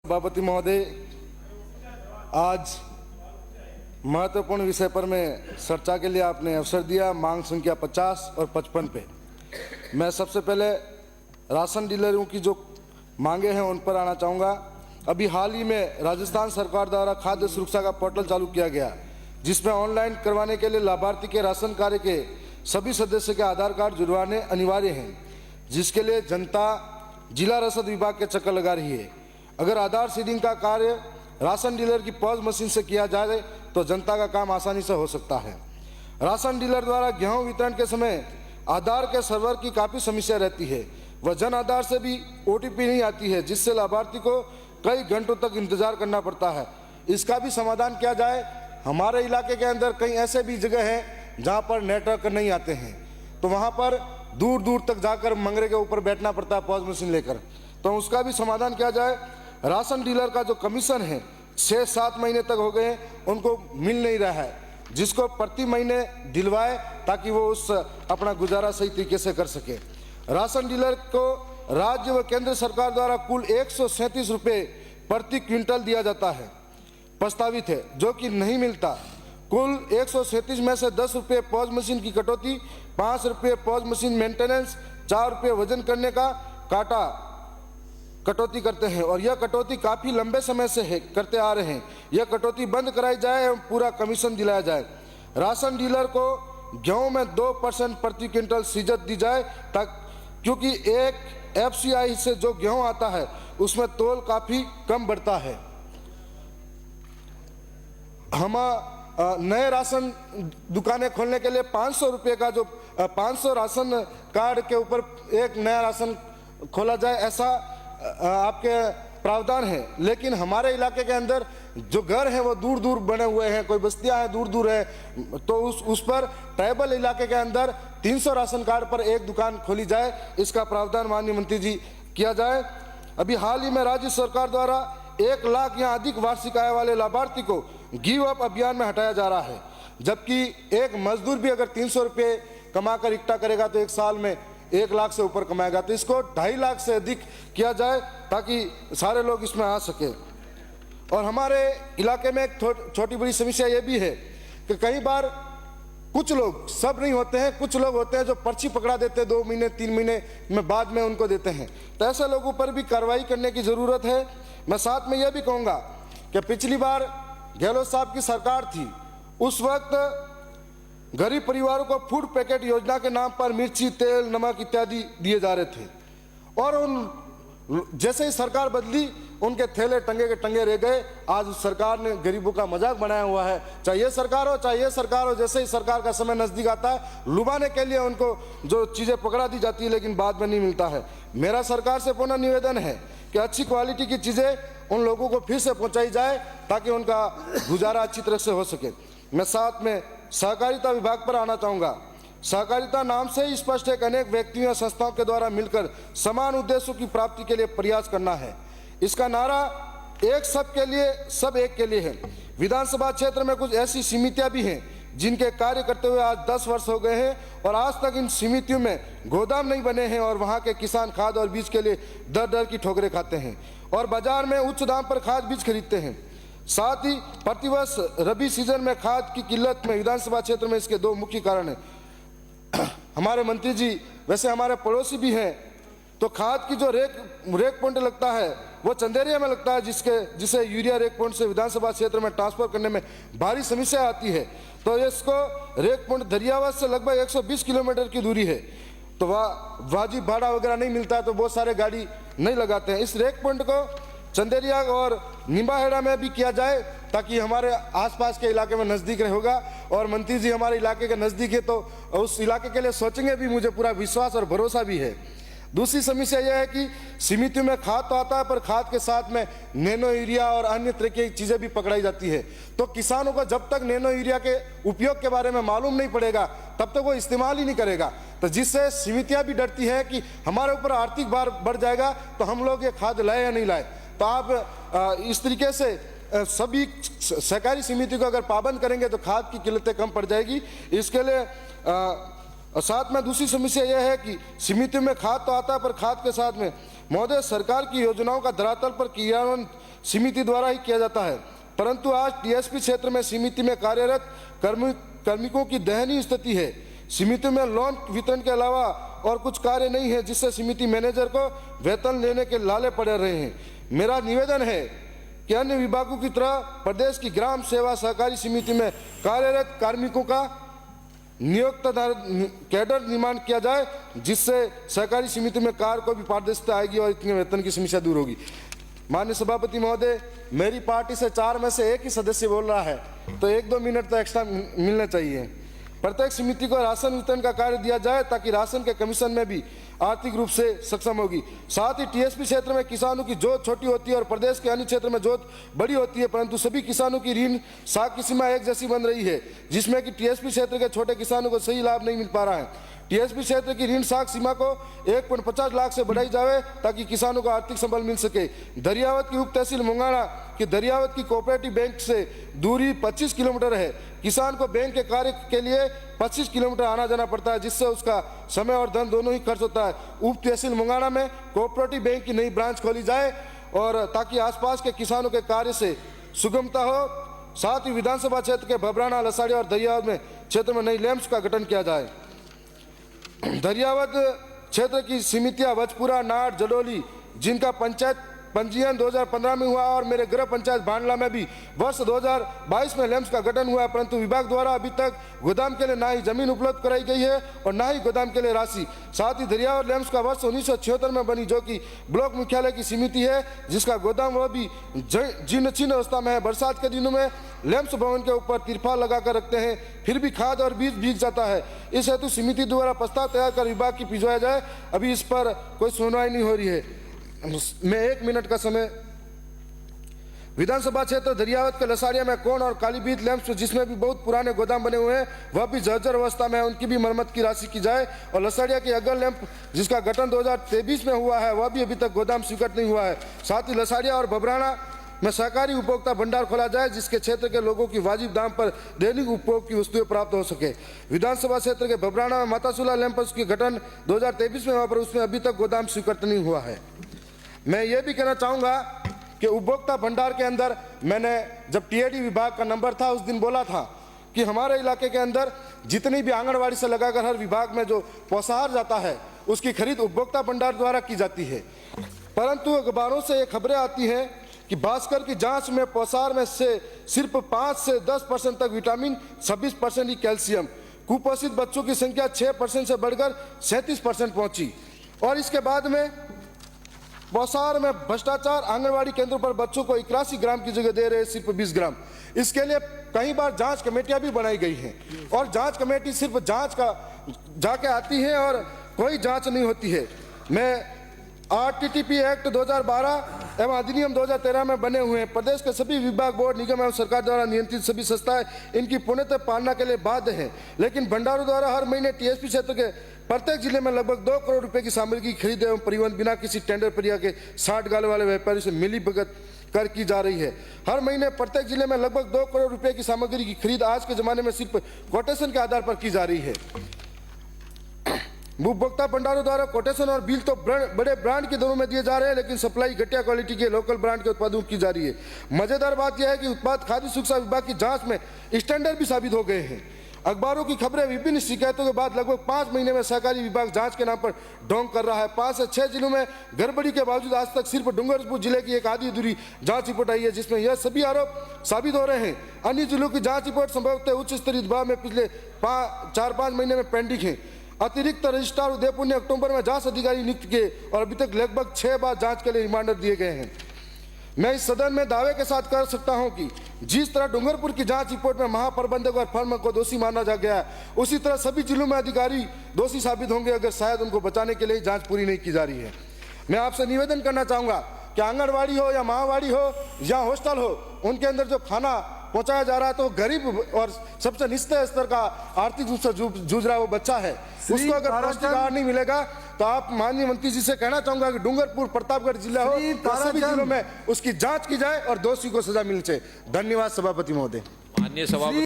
सभापति महोदय, आज महत्वपूर्ण विषय पर मैं चर्चा के लिए आपने अवसर दिया। मांग संख्या 50 और 55 पे मैं सबसे पहले राशन डीलरों की जो मांगे हैं उन पर आना चाहूँगा। अभी हाल ही में राजस्थान सरकार द्वारा खाद्य सुरक्षा का पोर्टल चालू किया गया, जिसमें ऑनलाइन करवाने के लिए लाभार्थी के राशन कार्ड के सभी सदस्य के आधार कार्ड जुड़वाने अनिवार्य हैं, जिसके लिए जनता जिला रसद विभाग के चक्कर लगा रही है। अगर आधार सीडिंग का कार्य राशन डीलर की पॉज मशीन से किया जाए तो जनता का काम आसानी से हो सकता है। राशन डीलर द्वारा गेहूं वितरण के समय आधार के सर्वर की काफ़ी समस्या रहती है। वह जन आधार से भी OTP नहीं आती है, जिससे लाभार्थी को कई घंटों तक इंतजार करना पड़ता है। इसका भी समाधान किया जाए। हमारे इलाके के अंदर कई ऐसे भी जगह हैं जहां पर नेटवर्क नहीं आते हैं, तो वहां पर दूर दूर तक जाकर मंगरे के ऊपर बैठना पड़ता है पॉज मशीन लेकर, तो उसका भी समाधान किया जाए। राशन डीलर का जो कमीशन है 6-7 महीने तक हो गए, उनको मिल नहीं रहा है, जिसको प्रति महीने दिलवाए ताकि वो उस अपना गुजारा सही तरीके से कर सके। राशन डीलर को राज्य व केंद्र सरकार द्वारा कुल 137 रुपये प्रति क्विंटल दिया जाता है, प्रस्तावित है, जो कि नहीं मिलता। कुल 137 में से 10 रुपये पॉज मशीन की कटौती, 5 रुपये पॉज मशीन मेंटेनेंस, 4 रुपये वजन करने का काटा कटौती करते हैं, और यह कटौती काफ़ी लंबे समय से करते आ रहे हैं। यह कटौती बंद कराई जाए एवं पूरा कमीशन दिलाया जाए। राशन डीलर को गेहूं में 2% प्रति क्विंटल सीजत दी जाए, क्योंकि एक FCI से जो गेहूं आता है उसमें तोल काफ़ी कम बढ़ता है। हम नए राशन दुकानें खोलने के लिए 500 रुपये का जो 500 राशन कार्ड के ऊपर एक नया राशन खोला जाए, ऐसा आपके प्रावधान है। लेकिन हमारे इलाके के अंदर जो घर हैं वो दूर दूर बने हुए हैं, कोई बस्तियां हैं दूर दूर है, तो उस पर ट्राइबल इलाके के अंदर 300 राशन कार्ड पर एक दुकान खोली जाए, इसका प्रावधान माननीय मंत्री जी किया जाए। अभी हाल ही में राज्य सरकार द्वारा 1 लाख या अधिक वार्षिक आय वाले लाभार्थी को गिव अप अभियान में हटाया जा रहा है, जबकि एक मजदूर भी अगर 300 रुपये कमाकर इकट्ठा करेगा तो एक साल में 1 लाख से ऊपर कमाएगा, तो इसको 2.5 लाख से अधिक किया जाए ताकि सारे लोग इसमें आ सके। और हमारे इलाके में एक छोटी बड़ी समस्या ये भी है कि कई बार कुछ लोग, सब नहीं होते हैं, कुछ लोग होते हैं जो पर्ची पकड़ा देते हैं 2 महीने 3 महीने में बाद में उनको देते हैं, तो ऐसे लोगों पर भी कार्रवाई करने की ज़रूरत है। मैं साथ में यह भी कहूँगा कि पिछली बार गहलोत साहब की सरकार थी, उस वक्त गरीब परिवारों को फूड पैकेट योजना के नाम पर मिर्ची, तेल, नमक इत्यादि दिए जा रहे थे, और उन जैसे ही सरकार बदली उनके थैले टंगे के टंगे रह गए। आज उस सरकार ने गरीबों का मजाक बनाया हुआ है, चाहे ये सरकार हो, जैसे ही सरकार का समय नज़दीक आता है लुभाने के लिए उनको जो चीज़ें पकड़ा दी जाती है, लेकिन बाद में नहीं मिलता है। मेरा सरकार से पुनः निवेदन है कि अच्छी क्वालिटी की चीज़ें उन लोगों को फिर से पहुँचाई जाए ताकि उनका गुजारा अच्छी तरह से हो सके। मैं साथ में सहकारिता विभाग पर आना चाहूँगा। सहकारिता नाम से ही स्पष्ट है कि अनेक व्यक्तियों या संस्थाओं के द्वारा मिलकर समान उद्देश्यों की प्राप्ति के लिए प्रयास करना है। इसका नारा एक सब के लिए, सब एक के लिए है। विधानसभा क्षेत्र में कुछ ऐसी समितियां भी हैं जिनके कार्य करते हुए आज 10 वर्ष हो गए हैं और आज तक इन समितियों में गोदाम नहीं बने हैं, और वहां के किसान खाद और बीज के लिए दर दर की ठोकरें खाते हैं और बाजार में उच्च दाम पर खाद बीज खरीदते हैं। साथ ही प्रतिवर्ष रबी सीजन में खाद की किल्लत में विधानसभा क्षेत्र में इसके 2 मुख्य कारण हैं। हमारे मंत्री जी वैसे हमारे पड़ोसी भी हैं, तो खाद की जो रेक पॉइंट लगता है वो चंदेरिया में लगता है, जिसे यूरिया रेक पॉइंट से विधानसभा क्षेत्र में ट्रांसफर करने में भारी समस्या आती है। तो इसको रेक पॉइंट दरियावाद से लगभग 120 किलोमीटर की दूरी है, तो वह वाजिब भाड़ा वगैरह नहीं मिलता है, तो बहुत सारे गाड़ी नहीं लगाते हैं। इस रेक पॉइंट को चंदेरिया और निम्बाहेड़ा में भी किया जाए ताकि हमारे आसपास के इलाके में नज़दीक होगा, और मंत्री जी हमारे इलाके के नज़दीक है तो उस इलाके के लिए सोचेंगे भी, मुझे पूरा विश्वास और भरोसा भी है। दूसरी समस्या यह है कि समितियों में खाद तो आता है, पर खाद के साथ में नैनो यूरिया और अन्य तरह की चीज़ें भी पकड़ाई जाती है, तो किसानों को जब तक नैनो यूरिया के उपयोग के बारे में मालूम नहीं पड़ेगा तब तक वो इस्तेमाल ही नहीं करेगा, तो जिससे समितियाँ भी डरती हैं कि हमारे ऊपर आर्थिक भार बढ़ जाएगा तो हम लोग ये खाद लाए या नहीं लाए। तो आप इस तरीके से सभी सहकारी समिति को अगर पाबंद करेंगे तो खाद की किल्लतें कम पड़ जाएगी। इसके लिए और साथ में दूसरी समस्या यह है कि समितियों में खाद तो आता है, पर खाद के साथ में महोदय, सरकार की योजनाओं का धरातल पर क्रियान्वयन समिति द्वारा ही किया जाता है, परंतु आज टीएसपी क्षेत्र में समिति में कार्यरत कार्मिकों की दयनीय स्थिति है। समिति में लोन वितरण के अलावा और कुछ कार्य नहीं है, जिससे समिति मैनेजर को वेतन लेने के लाले पड़े रहे हैं। मेरा निवेदन है कि अन्य विभागों की तरह प्रदेश की ग्राम सेवा सहकारी समिति में कार्यरत कार्मिकों का नियुक्त कैडर निर्माण किया जाए, जिससे सहकारी समिति में कार्य को भी पारदर्शिता आएगी और इतने वेतन की समस्या दूर होगी। माननीय सभापति महोदय, मेरी पार्टी से 4 में से 1 ही सदस्य बोल रहा है, तो 1-2 मिनट तो एक्स्ट्रा मिलना चाहिए। प्रत्येक समिति को राशन वितरण का कार्य दिया जाए ताकि राशन के कमीशन में भी आर्थिक रूप से सक्षम होगी। साथ ही टीएसपी क्षेत्र में किसानों की जोत छोटी होती है और प्रदेश के अन्य क्षेत्र में जोत बड़ी होती है, परंतु सभी किसानों की ऋण साख की सीमा एक जैसी बन रही है, जिसमें कि टीएसपी क्षेत्र के छोटे किसानों को सही लाभ नहीं मिल पा रहा है। टीएसपी क्षेत्र की ऋण साख सीमा को 1.50 लाख से बढ़ाई जाए ताकि किसानों को आर्थिक संबल मिल सके। दरियावत की उप तहसील मुंगाना की दरियावत की कोऑपरेटिव बैंक से दूरी 25 किलोमीटर है। किसान को बैंक के कार्य के लिए 25 किलोमीटर आना जाना पड़ता है, जिससे उसका समय और धन दोनों ही खर्च होता है। उप तहसील मुंगाना में कोऑपरेटिव बैंक की नई ब्रांच खोली जाए और ताकि आसपास के किसानों के कार्य से सुगमता हो। साथ ही विधानसभा क्षेत्र के भबराना, लसाड़िया और दरियावत में क्षेत्र में नई लैंप्स का गठन किया जाए। दरियावत क्षेत्र की समितियां वचपुरा, नाट, जडोली, जिनका पंचायत पंजीयन 2015 में हुआ और मेरे गृह पंचायत भांडला में भी वर्ष 2022 में लैंप्स का गठन हुआ है, परंतु विभाग द्वारा अभी तक गोदाम के लिए ना ही जमीन उपलब्ध कराई गई है और ना ही गोदाम के लिए राशि। साथ ही दरियावत लैंप्स का वर्ष 1976 में बनी, जो कि ब्लॉक मुख्यालय की समिति है, जिसका गोदाम वह भी जीर्ण शीर्ण अवस्था में है। बरसात के दिनों में लैंप्स भवन के ऊपर तिरपाल लगाकर रखते हैं, फिर भी खाद और बीज भीग जाता है। इस हेतु समिति द्वारा प्रस्ताव तैयार कर विभाग की भिजवाया जाए। अभी इस पर कोई सुनवाई नहीं हो रही है। मैं 1 मिनट का समय। विधानसभा क्षेत्र दरियावत के लसाड़िया में कोण और कालीबीत लैंप्स, जिसमें भी बहुत पुराने गोदाम बने हुए हैं, वह भी जर्जर अवस्था में है, उनकी भी मरम्मत की राशि की जाए। और लसाड़िया की अगर लैंप, जिसका गठन 2023 में हुआ है, वह भी अभी तक गोदाम स्वीकृत नहीं हुआ है। साथ ही लसाड़िया और बबराना में सहकारी उपभोक्ता भंडार खोला जाए, जिसके क्षेत्र के लोगों की वाजिब दाम पर दैनिक उपभोग की वस्तुएं प्राप्त हो सके। विधानसभा क्षेत्र के बबराना में मातासुला लैंप्स की गठन 2023 में हुआ, पर उसमें अभी तक गोदाम स्वीकृत नहीं हुआ है। मैं ये भी कहना चाहूँगा कि उपभोक्ता भंडार के अंदर मैंने जब टीएडी विभाग का नंबर था उस दिन बोला था कि हमारे इलाके के अंदर जितनी भी आंगनवाड़ी से लगाकर हर विभाग में जो पोषाहार जाता है उसकी खरीद उपभोक्ता भंडार द्वारा की जाती है, परंतु अखबारों से ये खबरें आती हैं कि भास्कर की जांच में पोषाहार में से सिर्फ 5 से 10% तक विटामिन, 26% ही कैल्शियम, कुपोषित बच्चों की संख्या 6% से बढ़कर 37% पहुंची। और इसके बाद में पोषाहार में भ्रष्टाचार, आंगनवाड़ी केंद्रों पर बच्चों को 81 ग्राम की जगह दे रहे हैं सिर्फ 20 ग्राम। इसके लिए कई बार जांच कमेटियां भी बनाई गई हैं और जांच कमेटी सिर्फ जांच का जाके आती है और कोई जांच नहीं होती है। मैं आरटीटीपी एक्ट 2012 एवं अधिनियम 2013 में बने हुए हैं। प्रदेश के सभी विभाग, बोर्ड, निगम एवं सरकार द्वारा नियंत्रित सभी संस्थाएं इनकी पूर्णतः पालना के लिए बाध्य हैं, लेकिन भंडारों द्वारा हर महीने टीएसपी क्षेत्र के प्रत्येक जिले में लगभग 2 करोड़ रुपए की सामग्री की खरीद एवं परिवहन बिना किसी टेंडर प्रक्रिया के 60 गाल वाले व्यापारी से मिलीभगत कर की जा रही है। हर महीने प्रत्येक जिले में लगभग 2 करोड़ रुपए की सामग्री की खरीद आज के जमाने में सिर्फ कोटेशन के आधार पर की जा रही है। उपभोक्ता भंडारों द्वारा कोटेशन और बिल तो बड़े ब्रांड के दरों में दिए जा रहे हैं, लेकिन सप्लाई घटिया क्वालिटी के लोकल ब्रांड के उत्पादों की जा रही है। मजेदार बात यह है कि उत्पाद खाद्य सुरक्षा विभाग की जांच में स्टैंडर्ड भी साबित हो गए हैं। अखबारों की खबरें विभिन्न शिकायतों के बाद लगभग 5 महीने में सहकारी विभाग जांच के नाम पर ढोंग कर रहा है। 5 से 6 जिलों में गड़बड़ी के बावजूद आज तक सिर्फ डूंगरपुर जिले की एक आधी अधूरी जांच रिपोर्ट आई है, जिसमें यह सभी आरोप साबित हो रहे हैं। अन्य जिलों की जांच रिपोर्ट संभवतः उच्च स्तरीय विभाग में पिछले 4-5 महीने में पेंडिंग है। अतिरिक्त रजिस्ट्रार उदयपुर ने अक्टूबर में जांच अधिकारी नियुक्त किए और अभी तक लगभग 6 बार जांच के लिए रिमांडर दिए गए हैं। मैं इस सदन में दावे के साथ कर सकता हूं कि जिस तरह डूंगरपुर की जांच रिपोर्ट में महाप्रबंधक और फर्म को दोषी माना जा गया है, उसी तरह सभी जिलों में अधिकारी दोषी साबित होंगे अगर शायद उनको बचाने के लिए जांच पूरी नहीं की जा रही है। मैं आपसे निवेदन करना चाहूंगा कि आंगनवाड़ी हो या माहवाड़ी हो या हॉस्टल हो, उनके अंदर जो खाना पहुंचाया जा रहा है तो गरीब और सबसे निचले स्तर का आर्थिक रूप से जूझ रहा है वो बच्चा है, उसको अगर पौष्टिक आहार नहीं मिलेगा तो आप माननीय मंत्री जी से कहना चाहूंगा कि डूंगरपुर, प्रतापगढ़ जिला हो तो सभी जिलों में उसकी जांच की जाए और दोषी को सजा मिलनी चाहिए। धन्यवाद सभापति महोदय। माननीय सभापति।